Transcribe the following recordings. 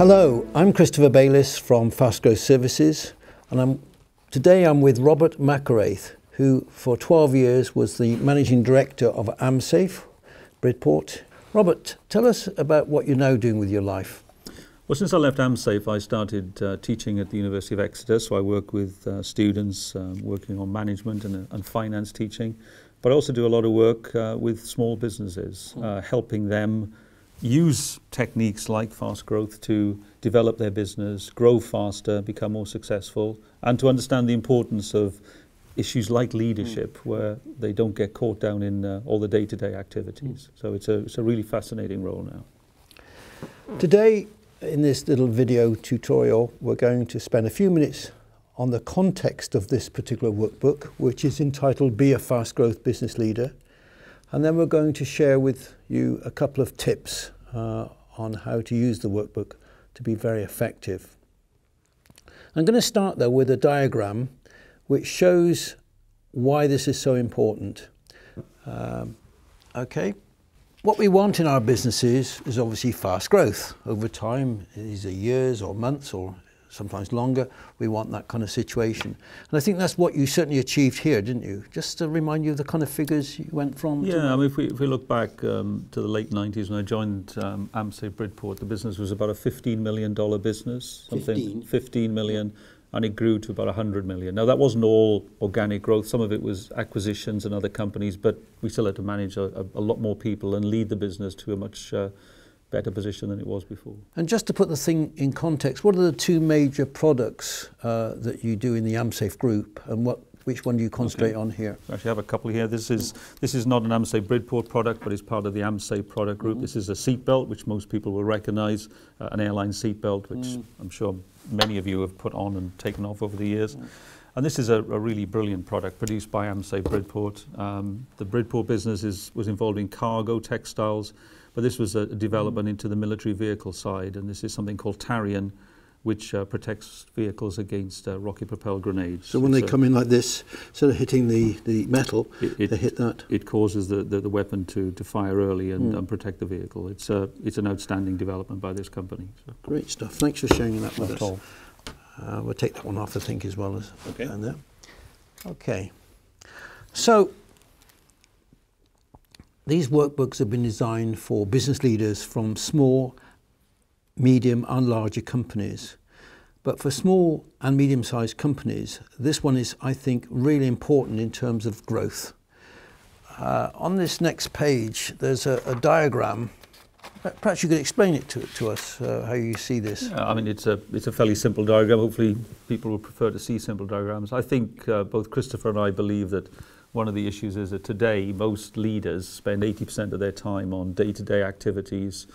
Hello, I'm Christopher Bayliss from FastGrowth Services, and today I'm with Robert McAraith, who for 12 years was the Managing Director of AmSafe, Bridport. Robert, tell us about what you're now doing with your life. Well, since I left AmSafe, I started teaching at the University of Exeter, so I work with students working on management and finance teaching, but I also do a lot of work with small businesses, helping them use techniques like FastGrowth to develop their business, grow faster, become more successful, and to understand the importance of issues like leadership, where they don't get caught down in all the day-to-day activities. So it's a really fascinating role now. Today, in this little video tutorial, we're going to spend a few minutes on the context of this particular workbook, which is entitled Be a Fast Growth Business Leader. And then we're going to share with you a couple of tips on how to use the workbook to be very effective. I'm going to start though with a diagram which shows why this is so important. Okay, what we want in our businesses is obviously fast growth. Over time, these are years or months or sometimes longer, we want that kind of situation. And I think that's what you certainly achieved here, didn't you? Just to remind you of the kind of figures you went from. Yeah, I mean, if we look back to the late 90s when I joined AmSafe Bridport, the business was about a $15 million business. 15 million, and it grew to about 100 million. Now, that wasn't all organic growth. Some of it was acquisitions and other companies, but we still had to manage a lot more people and lead the business to a much better position than it was before. And just to put the thing in context, what are the two major products that you do in the AmSafe group, and which one do you concentrate on here? I actually have a couple here. This is not an AmSafe Bridport product, but it's part of the AmSafe product group. This is a seatbelt, which most people will recognize, an airline seatbelt, which I'm sure many of you have put on and taken off over the years. And this is a really brilliant product produced by AmSafe Bridport. The Bridport business was involved in cargo, textiles, but this was a development into the military vehicle side, and this is something called Tarian, which protects vehicles against rocket-propelled grenades. So when they come in like this, instead of hitting the metal, they hit that? It causes the weapon to fire early and protect the vehicle. It's an outstanding development by this company. So. Great stuff. Thanks for sharing that with us. We'll take that one off, I think, as well as down there. Okay. So these workbooks have been designed for business leaders from small, medium and larger companies. But for small and medium-sized companies, this one is, I think, really important in terms of growth. On this next page, there's a diagram. Perhaps you could explain it to us, how you see this. Yeah, I mean, it's a fairly simple diagram. Hopefully people will prefer to see simple diagrams. I think both Christopher and I believe that one of the issues is that today most leaders spend 80% of their time on day-to-day activities,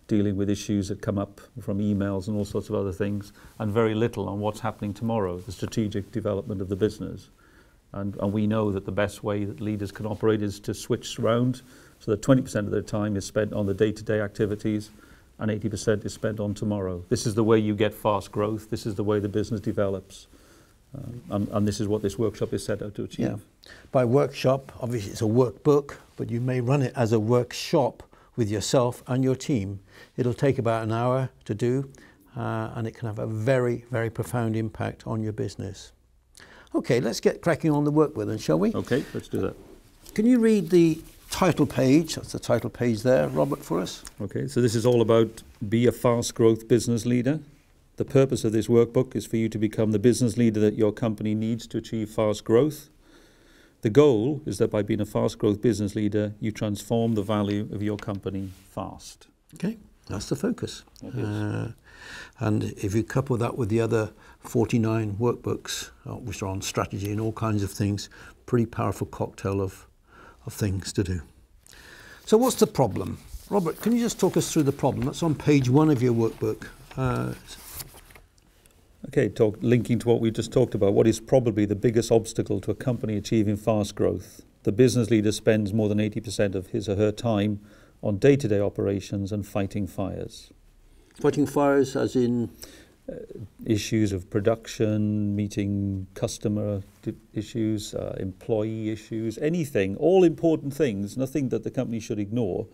dealing with issues that come up from emails and all sorts of other things, and very little on what's happening tomorrow, the strategic development of the business. And we know that the best way that leaders can operate is to switch around, so that 20% of their time is spent on the day-to-day activities and 80% is spent on tomorrow. This is the way you get fast growth. This is the way the business develops. And this is what this workshop is set out to achieve. Yeah. By workshop, obviously it's a workbook, but you may run it as a workshop with yourself and your team. It'll take about an hour to do, and it can have a very, very profound impact on your business. Okay, let's get cracking on the workbook then, shall we? Okay, let's do that. Can you read the title page? That's the title page there, Robert, for us. Okay, so this is all about Be a Fast Growth Business Leader. The purpose of this workbook is for you to become the business leader that your company needs to achieve fast growth. The goal is that by being a fast growth business leader, you transform the value of your company fast. Okay, that's the focus. And if you couple that with the other 49 workbooks, which are on strategy and all kinds of things, pretty powerful cocktail of things to do. So what's the problem? Robert, can you just talk us through the problem? That's on page 1 of your workbook. Okay, linking to what we just talked about, what is probably the biggest obstacle to a company achieving fast growth? The business leader spends more than 80% of his or her time on day-to-day operations and fighting fires. Fighting fires as in? Issues of production, meeting customer issues, employee issues, anything, all important things, nothing that the company should ignore.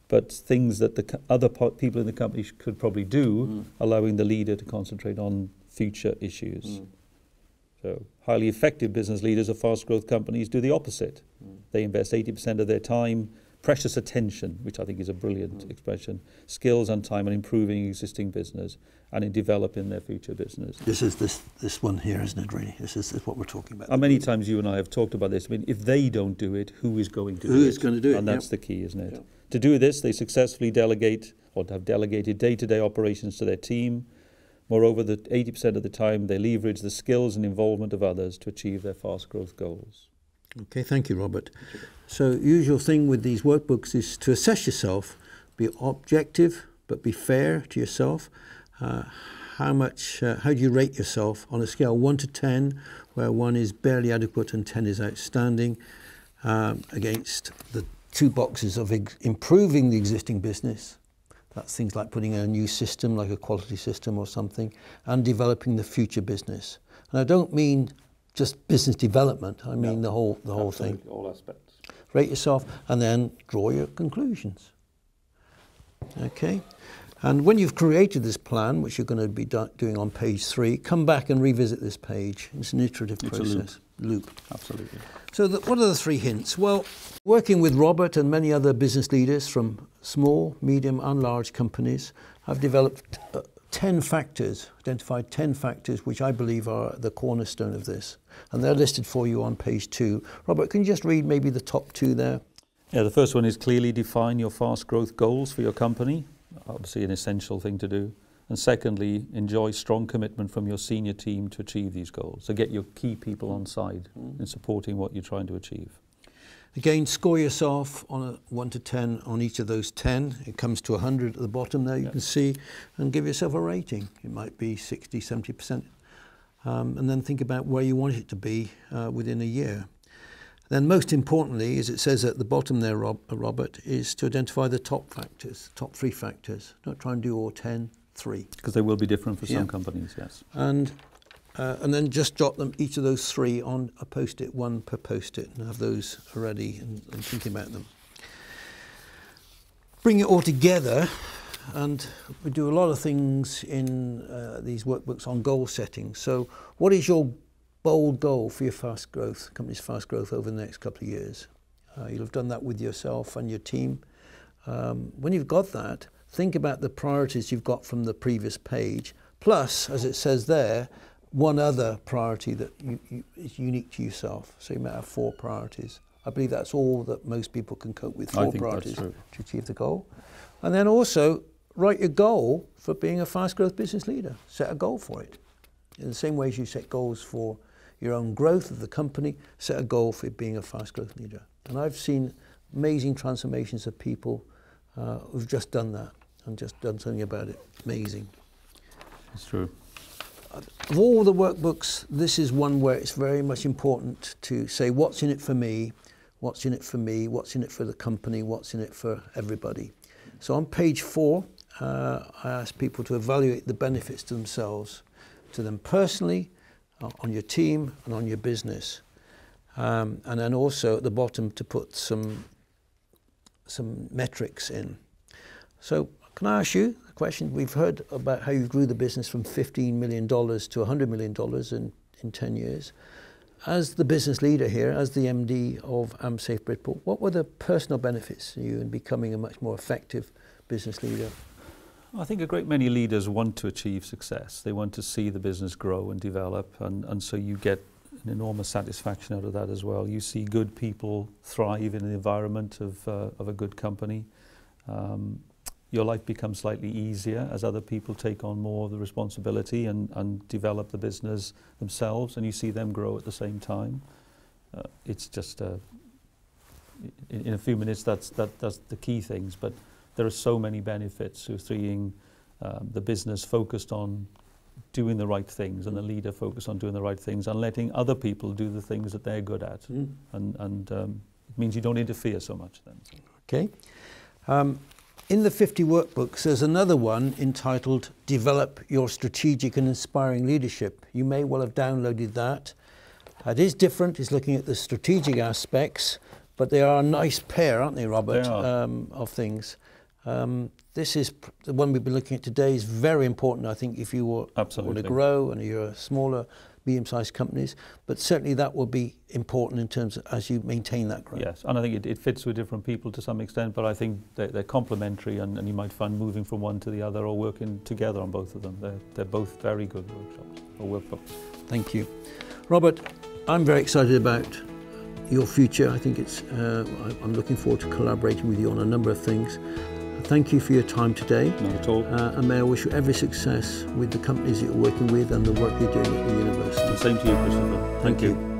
but things that the other people in the company could probably do, allowing the leader to concentrate on future issues. So highly effective business leaders of fast growth companies do the opposite. They invest 80% of their time, precious attention, which I think is a brilliant expression, skills and time in improving existing business and in developing their future business. This is this one here, isn't it, really? This is what we're talking about. And many times you and I have talked about this. I mean, if they don't do it, who is going to do it? Who is going to do it? And that's the key, isn't it? To do this, they successfully delegate or have delegated day-to-day operations to their team. Moreover, 80% of the time, they leverage the skills and involvement of others to achieve their fast growth goals. Okay, thank you, Robert. So, usual thing with these workbooks is to assess yourself, be objective, but be fair to yourself. How do you rate yourself on a scale of 1 to 10, where 1 is barely adequate and 10 is outstanding, against the 2 boxes of improving the existing business. That's things like putting in a new system, like a quality system or something, and developing the future business. And I don't mean just business development. I mean the whole thing. All aspects. Rate yourself, and then draw your conclusions. Okay. And when you've created this plan, which you're going to be doing on page 3, come back and revisit this page. It's an iterative process. Loop. Absolutely. So what are the 3 hints? Well, working with Robert and many other business leaders from small, medium and large companies, I've developed 10 factors, identified 10 factors which I believe are the cornerstone of this. And they're listed for you on page 2. Robert, can you just read maybe the top 2 there? Yeah, the first one is clearly define your fast growth goals for your company. Obviously an essential thing to do. And secondly, enjoy strong commitment from your senior team to achieve these goals. So get your key people on side in supporting what you're trying to achieve. Again, score yourself on a 1 to 10 on each of those 10. It comes to 100 at the bottom there, you can see, and give yourself a rating. It might be 60, 70%. And then think about where you want it to be within a year. Then most importantly, as it says at the bottom there, Robert, is to identify the top factors, top 3 factors. Don't try and do all 10, 3. Because they will be different for some companies, yes. And then just jot them, each of those 3 on a post-it, 1 per post-it, and have those ready and thinking about them. Bring it all together, and we do a lot of things in these workbooks on goal setting. So what is your bold goal for your fast growth, company's fast growth over the next couple of years? You'll have done that with yourself and your team. When you've got that, think about the priorities you've got from the previous page, plus, as it says there, one other priority that is unique to yourself. So you might have 4 priorities. I believe that's all that most people can cope with, 4 priorities to achieve the goal. And then also, write your goal for being a fast growth business leader. Set a goal for it. In the same way as you set goals for your own growth of the company, set a goal for being a fast growth leader. And I've seen amazing transformations of people who've just done that and just done something about it. Amazing. It's true. Of all the workbooks, this is one where it's very much important to say what's in it for me, what's in it for me, what's in it for the company, what's in it for everybody. So on page 4, I ask people to evaluate the benefits to themselves, to them personally, on your team and on your business. And then also at the bottom to put some metrics in. So can I ask you a question? We've heard about how you grew the business from $15 million to $100 million in 10 years. As the business leader here, as the MD of AmSafe Bridport, what were the personal benefits to you in becoming a much more effective business leader? I think a great many leaders want to achieve success. They want to see the business grow and develop, and so you get an enormous satisfaction out of that as well. You see good people thrive in the environment of a good company. Your life becomes slightly easier as other people take on more of the responsibility and develop the business themselves, and you see them grow at the same time. It's just, in a few minutes, that's the key things, but there are so many benefits to seeing the business focused on doing the right things and the leader focused on doing the right things and letting other people do the things that they're good at. And it means you don't interfere so much then. Okay. In the 50 workbooks, there's another one entitled Develop Your Strategic and Inspiring Leadership. You may well have downloaded that. It is different. It's looking at the strategic aspects, but they are a nice pair, aren't they, Robert, They are. of things. This is the one we've been looking at today is very important, I think, if you want to grow and you're a smaller, medium-sized companies, but certainly that will be important in terms of as you maintain that growth. Yes, and I think it fits with different people to some extent, but I think they're complementary, and you might find moving from one to the other or working together on both of them. They're both very good workshops or workbooks. Thank you. Robert, I'm very excited about your future. I think I'm looking forward to collaborating with you on a number of things. Thank you for your time today. Not at all. And may I wish you every success with the companies that you're working with and the work you're doing at the university. The same to you, Christopher. Thank you.